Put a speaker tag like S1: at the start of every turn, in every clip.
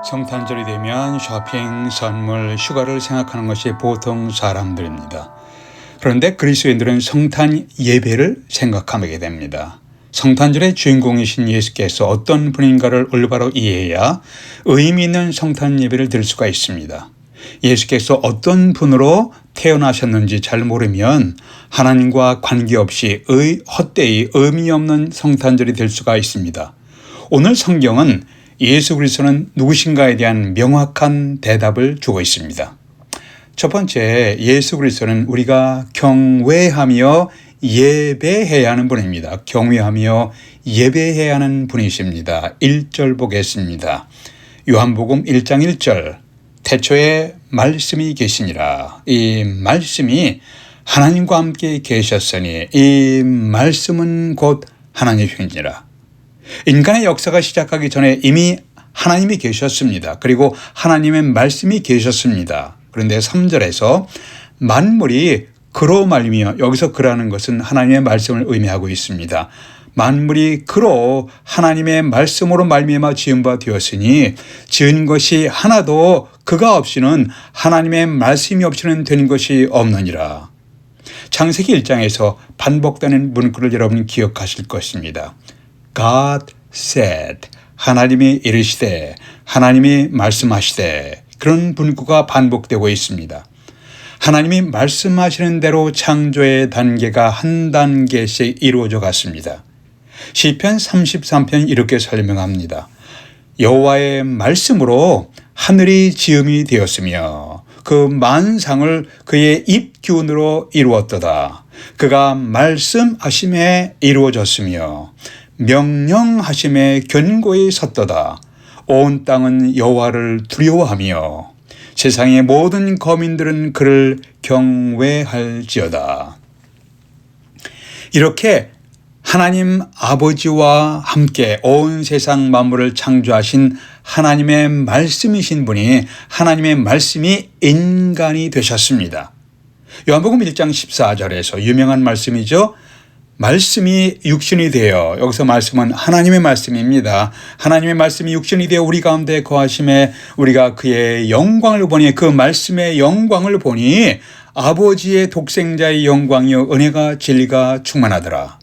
S1: 성탄절이 되면 쇼핑, 선물, 휴가를 생각하는 것이 보통 사람들입니다. 그런데 그리스도인들은 성탄 예배를 생각하게 됩니다. 성탄절의 주인공이신 예수께서 어떤 분인가를 올바로 이해해야 의미 있는 성탄 예배를 드릴 수가 있습니다. 예수께서 어떤 분으로 태어나셨는지 잘 모르면 하나님과 관계없이 헛되이 의미 없는 성탄절이 될 수가 있습니다. 오늘 성경은 예수 그리스도는 누구신가에 대한 명확한 대답을 주고 있습니다. 첫 번째, 예수 그리스도는 우리가 경외하며 예배해야 하는 분입니다. 경외하며 예배해야 하는 분이십니다. 1절 보겠습니다. 요한복음 1장 1절. 태초에 말씀이 계시니라. 이 말씀이 하나님과 함께 계셨으니 이 말씀은 곧 하나님이시니라. 인간의 역사가 시작하기 전에 이미 하나님이 계셨습니다. 그리고 하나님의 말씀이 계셨습니다. 그런데 3절에서 만물이 그로 말미암아, 여기서 그라는 것은 하나님의 말씀을 의미하고 있습니다. 만물이 그로 하나님의 말씀으로 말미암아 지은 바 되었으니 지은 것이 하나도 그가 없이는 하나님의 말씀이 없이는 되는 것이 없느니라. 창세기 1장에서 반복되는 문구를 여러분 기억하실 것입니다. God said, 하나님이 이르시되, 하나님이 말씀하시되, 그런 문구가 반복되고 있습니다. 하나님이 말씀하시는 대로 창조의 단계가 한 단계씩 이루어져 갔습니다. 시편 33편 이렇게 설명합니다. 여호와의 말씀으로 하늘이 지음이 되었으며 그 만상을 그의 입기운으로 이루었도다. 그가 말씀하심에 이루어졌으며 명령하심에 견고히 섰도다. 온 땅은 여호와를 두려워하며 세상의 모든 거민들은 그를 경외할지어다. 이렇게 하나님 아버지와 함께 온 세상 만물을 창조하신 하나님의 말씀이신 분이 하나님의 말씀이 인간이 되셨습니다. 요한복음 1장 14절에서 유명한 말씀이죠. 말씀이 육신이 되어, 여기서 말씀은 하나님의 말씀입니다. 하나님의 말씀이 육신이 되어 우리 가운데 거하심에 우리가 그의 영광을 보니, 그 말씀의 영광을 보니 아버지의 독생자의 영광이요 은혜가 진리가 충만하더라.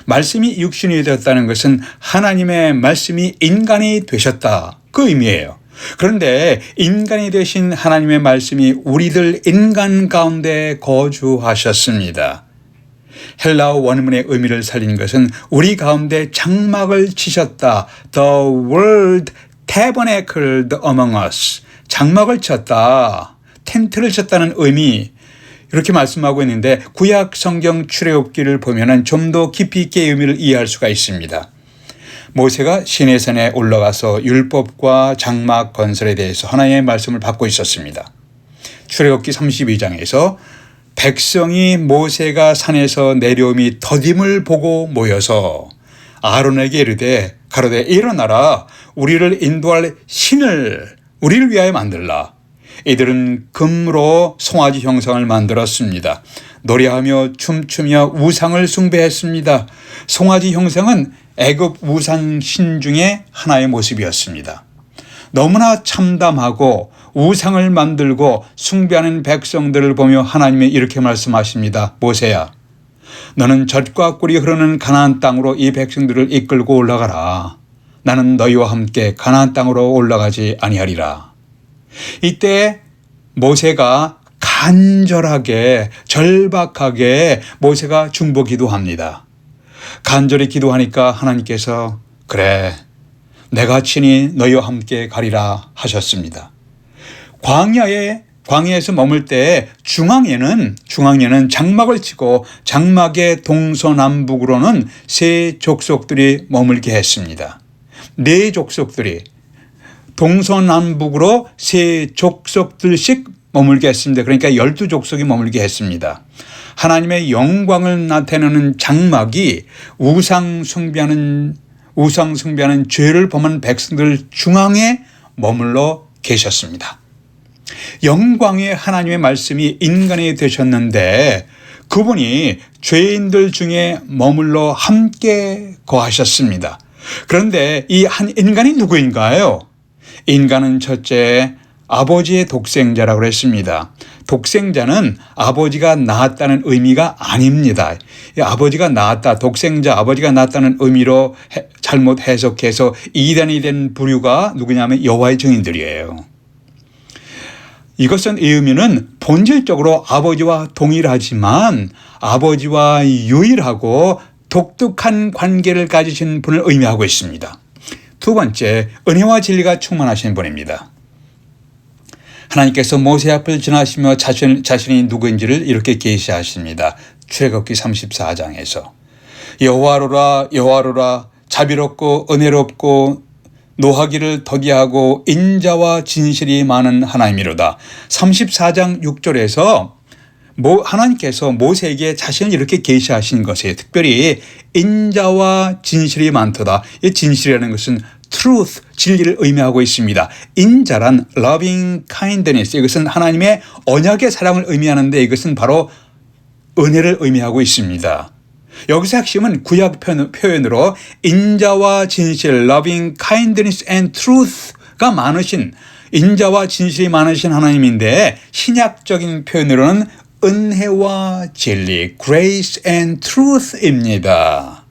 S1: 말씀이 육신이 되었다는 것은 하나님의 말씀이 인간이 되셨다, 그 의미예요. 그런데 인간이 되신 하나님의 말씀이 우리들 인간 가운데 거주하셨습니다. 헬라어 원문의 의미를 살린 것은 우리 가운데 장막을 치셨다. The word tabernacled among us. 장막을 쳤다. 텐트를 쳤다는 의미, 이렇게 말씀하고 있는데 구약 성경 출애굽기를 보면은 좀 더 깊이 있게 의미를 이해할 수가 있습니다. 모세가 시내산에 올라가서 율법과 장막 건설에 대해서 하나님의 말씀을 받고 있었습니다. 출애굽기 32장에서 백성이 모세가 산에서 내려옴이 더딤을 보고 모여서 아론에게 이르되 가로되 일어나라, 우리를 인도할 신을 우리를 위하여 만들라. 이들은 금으로 송아지 형상을 만들었습니다. 노래하며 춤추며 우상을 숭배했습니다. 송아지 형상은 애굽 우상 신 중에 하나의 모습이었습니다. 너무나 참담하고 우상을 만들고 숭배하는 백성들을 보며 하나님이 이렇게 말씀하십니다. 모세야, 너는 젖과 꿀이 흐르는 가나안 땅으로 이 백성들을 이끌고 올라가라. 나는 너희와 함께 가나안 땅으로 올라가지 아니하리라. 이때 모세가 간절하게, 절박하게 모세가 중보 기도합니다. 간절히 기도하니까 하나님께서 그래, 내가 친히 너희와 함께 가리라 하셨습니다. 광야에서 머물 때 중앙에는 장막을 치고 장막의 동서남북으로는 세 족속들이 머물게 했습니다. 네 족속들이 동서남북으로 세 족속들씩 머물게 했습니다. 그러니까 12족속이 머물게 했습니다. 하나님의 영광을 나타내는 장막이 우상 숭배하는 죄를 범한 백성들 중앙에 머물러 계셨습니다. 영광의 하나님의 말씀이 인간이 되셨는데 그분이 죄인들 중에 머물러 함께 거하셨습니다. 그런데 이 한 인간이 누구인가요? 인간은 첫째 아버지의 독생자라고 했습니다. 독생자는 아버지가 낳았다는 의미가 아닙니다. 아버지가 낳았다, 독생자, 아버지가 낳았다는 의미로 잘못 해석해서 이단이 된 부류가 누구냐면 여호와의 증인들이에요. 이것은 이 의미는 본질적으로 아버지와 동일하지만 아버지와 유일하고 독특한 관계를 가지신 분을 의미하고 있습니다. 두 번째, 은혜와 진리가 충만하신 분입니다. 하나님께서 모세 앞을 지나시며 자신이 누구인지를 이렇게 계시하십니다. 출애굽기 34장에서 여호와로라 여호와로라 자비롭고 은혜롭고 노하기를 더디하고 인자와 진실이 많은 하나님이로다. 34장 6절에서 하나님께서 모세에게 자신을 이렇게 계시하신 것이에요. 특별히 인자와 진실이 많도다. 이 진실이라는 것은 truth, 진리를 의미하고 있습니다. 인자란 loving kindness, 이것은 하나님의 언약의 사랑을 의미하는데 이것은 바로 은혜를 의미하고 있습니다. 여기서 핵심은 구약 표현으로 인자와 진실, loving kindness and truth가 많으신, 인자와 진실이 많으신 하나님인데 신약적인 표현으로는 은혜와 진리, grace and truth입니다.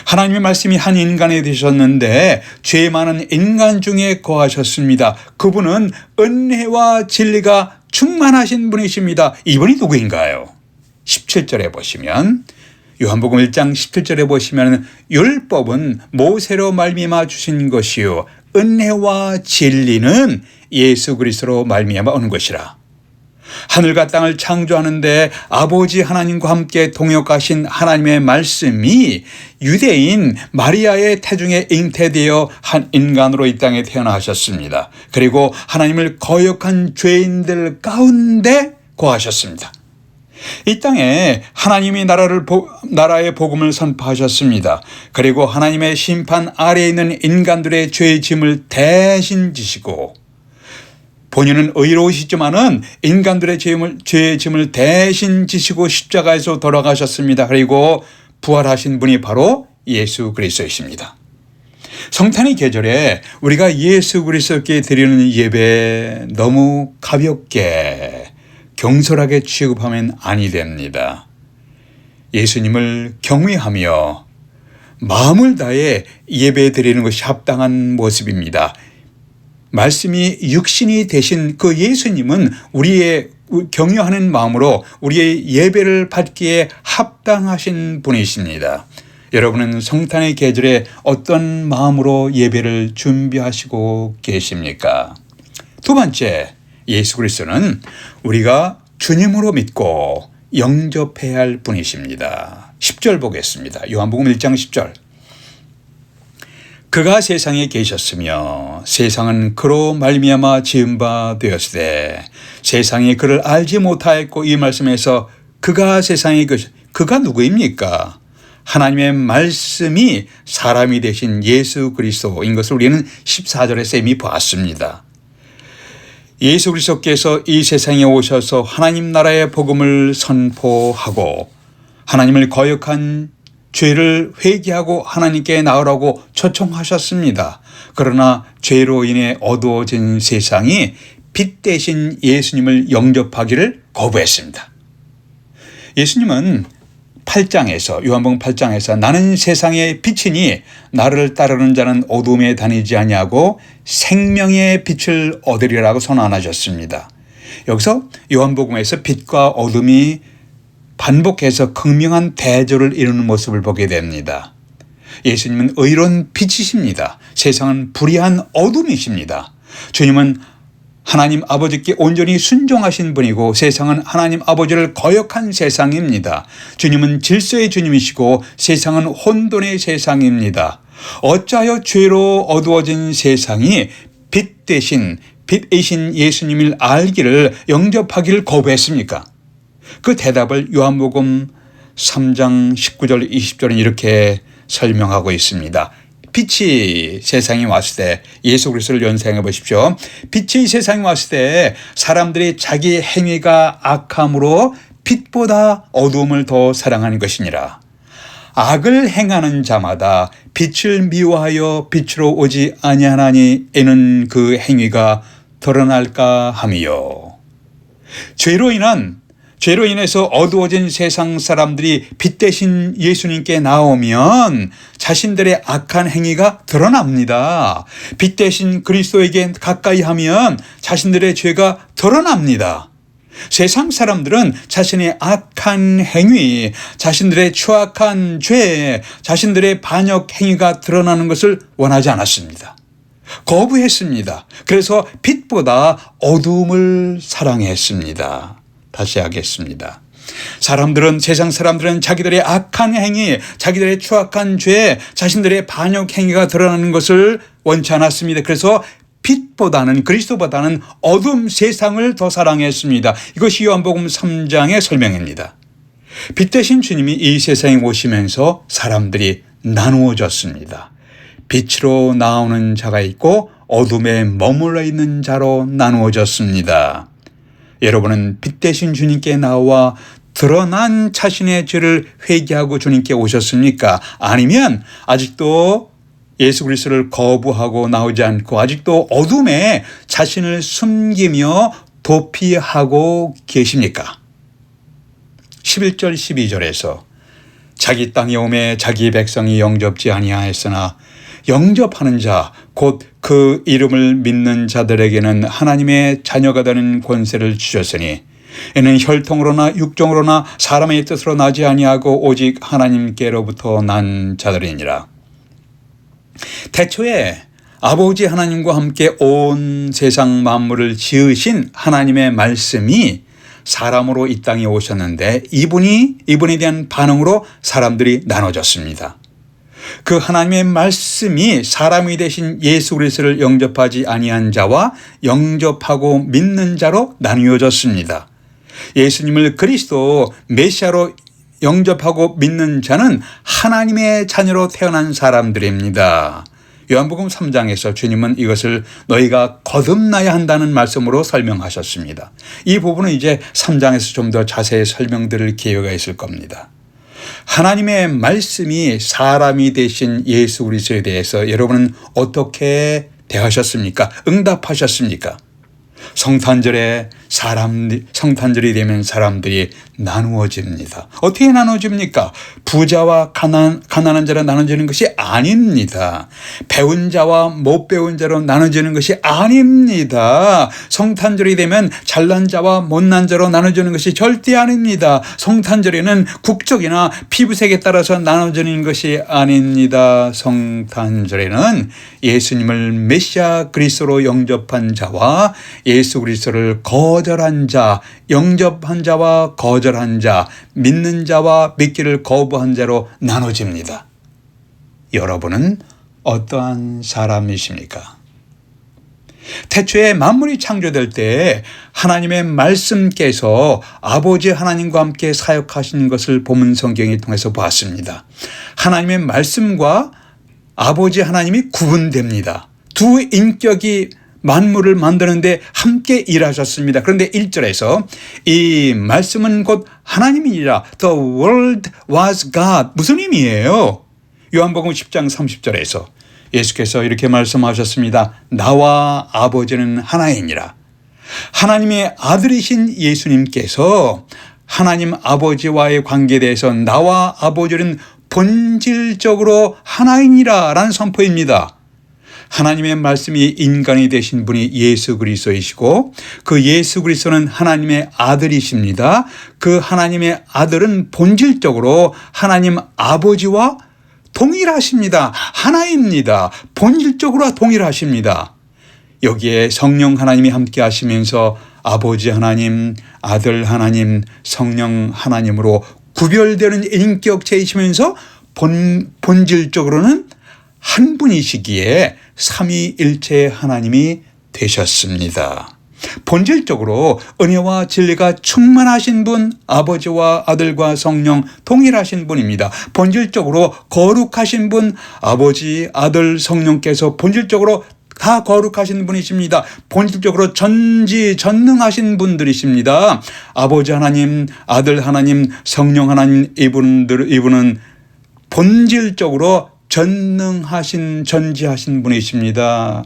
S1: 하나님의 말씀이 한 인간이 되셨는데 죄 많은 인간 중에 거하셨습니다. 그분은 은혜와 진리가 충만하신 분이십니다. 이분이 누구인가요? 17절에 보시면, 요한복음 1장 17절에 보시면 율법은 모세로 말미암아 주신 것이요 은혜와 진리는 예수 그리스도로 말미암아 오는 것이라. 하늘과 땅을 창조하는데 아버지 하나님과 함께 동역하신 하나님의 말씀이 유대인 마리아의 태중에 잉태되어 한 인간으로 이 땅에 태어나셨습니다. 그리고 하나님을 거역한 죄인들 가운데 거하셨습니다. 이 땅에 하나님이 나라의 복음을 선포하셨습니다. 그리고 하나님의 심판 아래에 있는 인간들의 죄의 짐을 대신 지시고, 본인은 의로우시지만은 인간들의 죄의 짐을 대신 지시고 십자가에서 돌아가셨습니다. 그리고 부활하신 분이 바로 예수 그리스도이십니다. 성탄의 계절에 우리가 예수 그리스도께 드리는 예배 너무 가볍게 경솔하게 취급하면 아니 됩니다. 예수님을 경외하며 마음을 다해 예배 드리는 것이 합당한 모습입니다. 말씀이 육신이 되신 그 예수님은 우리의 경외하는 마음으로 우리의 예배를 받기에 합당하신 분이십니다. 여러분은 성탄의 계절에 어떤 마음으로 예배를 준비하시고 계십니까? 두 번째, 예수 그리스도는 우리가 주님으로 믿고 영접해야 할 분이십니다. 10절 보겠습니다. 요한복음 1장 10절. 그가 세상에 계셨으며 세상은 그로 말미암아 지은 바 되었으되 세상이 그를 알지 못하였고, 이 말씀에서 그가 세상에 그가 누구입니까? 하나님의 말씀이 사람이 되신 예수 그리스도인 것을 우리는 14절에서 이미 보았습니다. 예수 그리스도께서 이 세상에 오셔서 하나님 나라의 복음을 선포하고 하나님을 거역한 죄를 회개하고 하나님께 나으라고 초청하셨습니다. 그러나 죄로 인해 어두워진 세상이 빛 대신 예수님을 영접하기를 거부했습니다. 예수님은 8장에서, 요한복음 8장에서 나는 세상의 빛이니 나를 따르는 자는 어둠에 다니지 아니하고 생명의 빛을 얻으리라고 선언하셨습니다. 여기서 요한복음에서 빛과 어둠이 반복해서 극명한 대조를 이루는 모습을 보게 됩니다. 예수님은 의로운 빛이십니다. 세상은 불의한 어둠이십니다. 주님은 하나님 아버지께 온전히 순종하신 분이고 세상은 하나님 아버지를 거역한 세상입니다. 주님은 질서의 주님이시고 세상은 혼돈의 세상입니다. 어찌하여 죄로 어두워진 세상이 빛 대신 빛이신 예수님을 알기를 영접하기를 거부했습니까? 그 대답을 요한복음 3장 19절 20절은 이렇게 설명하고 있습니다. 빛이 세상에 왔을 때, 예수 그리스도를 연상해 보십시오. 빛이 세상에 왔을 때 사람들이 자기 행위가 악함으로 빛보다 어두움을 더 사랑하는 것이니라. 악을 행하는 자마다 빛을 미워하여 빛으로 오지 아니하나니 이는 그 행위가 드러날까 함이요. 죄로 인해서 어두워진 세상 사람들이 빛 대신 예수님께 나오면 자신들의 악한 행위가 드러납니다. 빛 대신 그리스도에게 가까이 하면 자신들의 죄가 드러납니다. 세상 사람들은 자신의 악한 행위, 자신들의 추악한 죄, 자신들의 반역 행위가 드러나는 것을 원하지 않았습니다. 거부했습니다. 그래서 빛보다 어두움을 사랑했습니다. 다시 하겠습니다. 세상 사람들은 자기들의 악한 행위, 자기들의 추악한 죄, 자신들의 반역 행위가 드러나는 것을 원치 않았습니다. 그래서 빛보다는, 그리스도보다는 어둠 세상을 더 사랑했습니다. 이것이 요한복음 3장의 설명입니다. 빛 대신 주님이 이 세상에 오시면서 사람들이 나누어졌습니다. 빛으로 나오는 자가 있고 어둠에 머물러 있는 자로 나누어졌습니다. 여러분은 빛 대신 주님께 나와 드러난 자신의 죄를 회개하고 주님께 오셨습니까? 아니면 아직도 예수 그리스도를 거부하고 나오지 않고 아직도 어둠에 자신을 숨기며 도피하고 계십니까? 11절 12절에서 자기 땅에 오매 자기 백성이 영접지 아니하였으나 영접하는 자 곧 그 이름을 믿는 자들에게는 하나님의 자녀가 되는 권세를 주셨으니 이는 혈통으로나 육정으로나 사람의 뜻으로 나지 아니하고 오직 하나님께로부터 난 자들이니라. 태초에 아버지 하나님과 함께 온 세상 만물을 지으신 하나님의 말씀이 사람으로 이 땅에 오셨는데 이분에 대한 반응으로 사람들이 나눠졌습니다. 그 하나님의 말씀이 사람이 되신 예수 그리스도를 영접하지 아니한 자와 영접하고 믿는 자로 나뉘어졌습니다. 예수님을 그리스도 메시아로 영접하고 믿는 자는 하나님의 자녀로 태어난 사람들입니다. 요한복음 3장에서 주님은 이것을 너희가 거듭나야 한다는 말씀으로 설명하셨습니다. 이 부분은 이제 3장에서 좀 더 자세히 설명드릴 기회가 있을 겁니다. 하나님의 말씀이 사람이 되신 예수 그리스도에 대해서 여러분은 어떻게 대하셨습니까? 응답하셨습니까? 성탄절이 되면 사람들이 나누어집니다. 어떻게 나누어집니까? 부자와 가난한 자로 나눠지는 것이 아닙니다. 배운 자와 못 배운 자로 나눠지는 것이 아닙니다. 성탄절이 되면 잘난 자와 못난 자로 나눠지는 것이 절대 아닙니다. 성탄절에는 국적이나 피부색에 따라서 나눠지는 것이 아닙니다. 성탄절에는 예수님을 메시아 그리스도로 영접한 자와 예수 그리스도를 거절한 자, 영접한 자와 거절한 자, 믿는 자와 믿기를 거부한 자로 나눠집니다. 여러분은 어떠한 사람이십니까? 태초에 만물이 창조될 때 하나님의 말씀께서 아버지 하나님과 함께 사역하신 것을 본문 성경을 통해서 보았습니다. 하나님의 말씀과 아버지 하나님이 구분됩니다. 두 인격이 만물을 만드는데 함께 일하셨습니다. 그런데 1절에서 이 말씀은 곧 하나님이니라. The word was God. 무슨 의미예요? 요한복음 10장 30절에서 예수께서 이렇게 말씀하셨습니다. 나와 아버지는 하나이니라. 하나님의 아들이신 예수님께서 하나님 아버지와의 관계에 대해서 나와 아버지는 본질적으로 하나이니라 라는 선포입니다. 하나님의 말씀이 인간이 되신 분이 예수 그리스도이시고 그 예수 그리스도는 하나님의 아들이십니다. 그 하나님의 아들은 본질적으로 하나님 아버지와 동일하십니다. 하나입니다. 본질적으로 동일하십니다. 여기에 성령 하나님이 함께 하시면서 아버지 하나님, 아들 하나님, 성령 하나님으로 구별되는 인격체이시면서 본질적으로는 한 분이시기에 삼위일체 하나님이 되셨습니다. 본질적으로 은혜와 진리가 충만하신 분, 아버지와 아들과 성령 동일하신 분입니다. 본질적으로 거룩하신 분, 아버지, 아들, 성령께서 본질적으로 다 거룩하신 분이십니다. 본질적으로 전지전능하신 분들이십니다. 아버지 하나님, 아들 하나님, 성령 하나님, 이분은 본질적으로 전능하신 전지하신 분이십니다.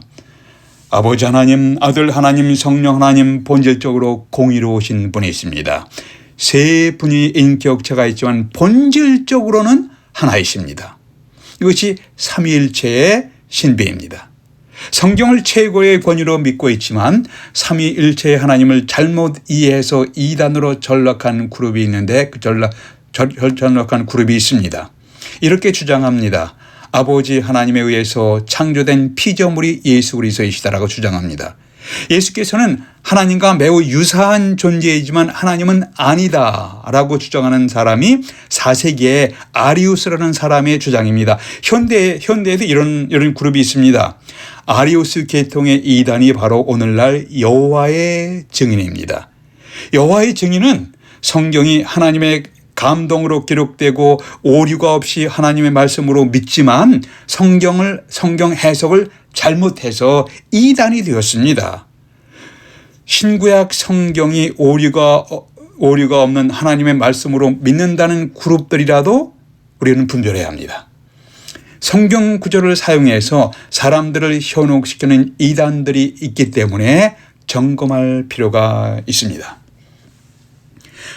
S1: 아버지 하나님, 아들 하나님, 성령 하나님, 본질적으로 공의로우신 분이십니다. 세 분이 인격체가 있지만 본질적으로는 하나이십니다. 이것이 삼위일체의 신비입니다. 성경을 최고의 권위로 믿고 있지만 삼위일체의 하나님을 잘못 이해해서 이단으로 전락한 그룹이 있는데 그 전락한 그룹이 있습니다. 이렇게 주장합니다. 아버지 하나님에 의해서 창조된 피조물이 예수 그리스도이시다라고 주장합니다. 예수께서는 하나님과 매우 유사한 존재이지만 하나님은 아니다라고 주장하는 사람이 4세기에 아리우스라는 사람의 주장입니다. 현대에도 이런 그룹이 있습니다. 아리우스 계통의 이단이 바로 오늘날 여호와의 증인입니다. 여호와의 증인은 성경이 하나님의 감동으로 기록되고 오류가 없이 하나님의 말씀으로 믿지만 성경 해석을 잘못해서 이단이 되었습니다. 신구약 성경이 오류가 없는 하나님의 말씀으로 믿는다는 그룹들이라도 우리는 분별해야 합니다. 성경 구절을 사용해서 사람들을 현혹시키는 이단들이 있기 때문에 점검할 필요가 있습니다.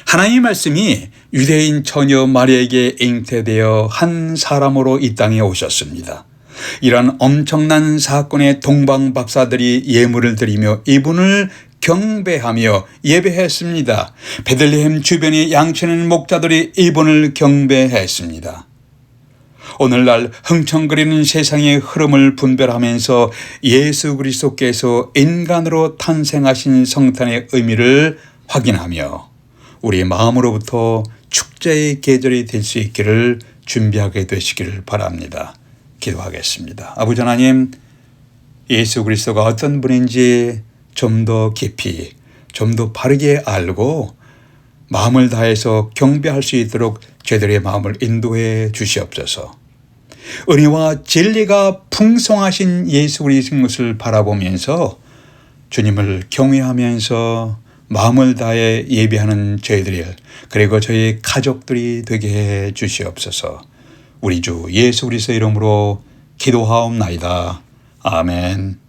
S1: 하나님의 말씀이 유대인 처녀 마리아에게 잉태되어 한 사람으로 이 땅에 오셨습니다. 이런 엄청난 사건의 동방박사들이 예물을 드리며 이분을 경배하며 예배했습니다. 베들레헴 주변의 양치는 목자들이 이분을 경배했습니다. 오늘날 흥청거리는 세상의 흐름을 분별하면서 예수 그리스도께서 인간으로 탄생하신 성탄의 의미를 확인하며 우리 마음으로부터 축제의 계절이 될 수 있기를 준비하게 되시기를 바랍니다. 기도하겠습니다. 아버지 하나님, 예수 그리스도가 어떤 분인지 좀 더 깊이, 좀 더 바르게 알고 마음을 다해서 경배할 수 있도록 저희들의 마음을 인도해 주시옵소서. 은혜와 진리가 풍성하신 예수 그리스도를 바라보면서 주님을 경외하면서 마음을 다해 예배하는 저희들이 그리고 저희 가족들이 되게 해 주시옵소서. 우리 주 예수 그리스도 이름으로 기도하옵나이다. 아멘.